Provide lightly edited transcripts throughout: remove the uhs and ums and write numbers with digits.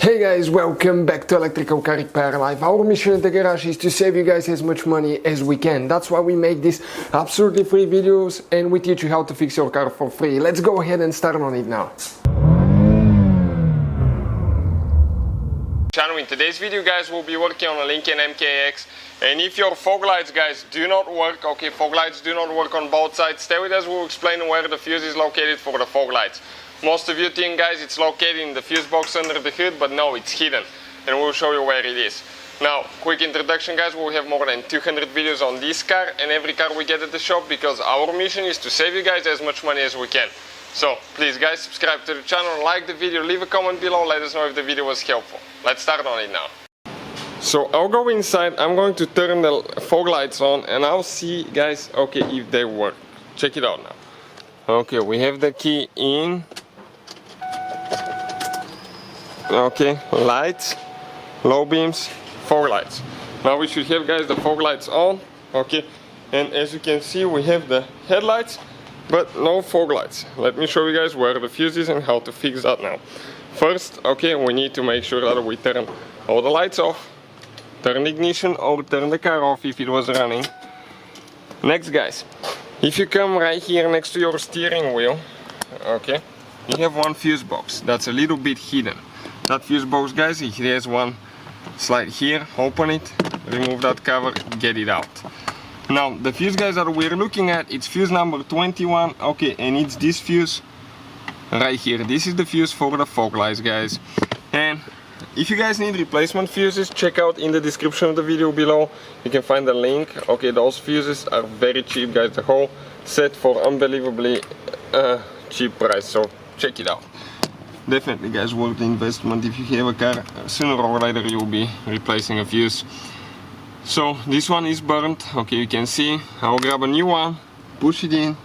Hey guys, welcome back to Electrical Car Repair Live. Our mission at the garage is to save you guys as much money as we can. That's why we make these absolutely free videos and we teach you how to fix your car for free. Let's go ahead and start on it now. In today's video, guys, we'll be working on a Lincoln MKX, and if your fog lights, guys, do not work, okay, fog lights do not work on both sides, stay with us. We'll explain where the fuse is located for the fog lights. Most of you think, guys, it's located in the fuse box under the hood, but no, it's hidden, and we'll show you where it is. Now, quick introduction, guys, we'll have more than 200 videos on this car and every car we get at the shop, because our mission is to save you guys as much money as we can. So please, guys, subscribe to the channel, like the video, leave a comment below, let us know if the video was helpful. Let's start on it now. So I'll go inside, I'm going to turn the fog lights on and I'll see, guys, okay, if they work. Check it out now. Okay, we have the key in. Okay, lights, low beams, fog lights. Now we should have, guys, the fog lights on. Okay, and as you can see, we have the headlights but no fog lights. Let me show you guys where the fuse is and how to fix that now. First, okay, we need to make sure that we turn all the lights off, turn the ignition or turn the car off if it was running. Next, guys, if you come right here next to your steering wheel, okay, you have one fuse box that's a little bit hidden. That fuse box, guys, it has one slide here, open it, remove that cover, get it out. Now, the fuse, guys, that we're looking at, it's fuse number 21, okay, and it's this fuse right here. This is the fuse for the fog lights, guys. And if you guys need replacement fuses, check out in the description of the video below. You can find the link. Okay, those fuses are very cheap, guys. The whole set for unbelievably cheap price, so check it out. Definitely, guys, worth the investment. If you have a car, sooner or later you'll be replacing a fuse. So this one is burnt, okay, you can see. I'll grab a new one, push it in.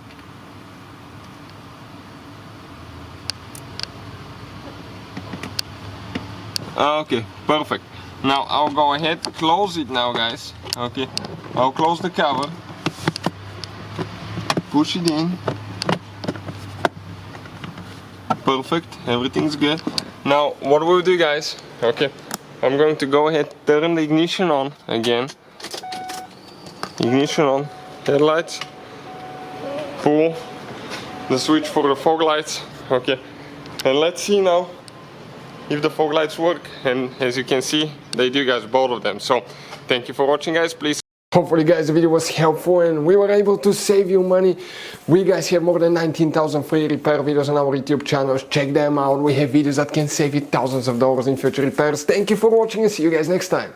Okay, perfect. Now I'll go ahead, close it now, guys. Okay, I'll close the cover, push it in. Perfect, everything's good. Now what we'll do, guys, okay, I'm going to go ahead, turn the ignition on again. Ignition on, headlights, pull the switch for the fog lights, okay, and let's see now if the fog lights work. And as you can see, they do, guys, both of them. So thank you for watching, guys. Please, hopefully, guys, the video was helpful and we were able to save you money. We, guys, have more than 19,000 free repair videos on our YouTube channels. Check them out. We have videos that can save you thousands of dollars in future repairs. Thank you for watching and see you guys next time.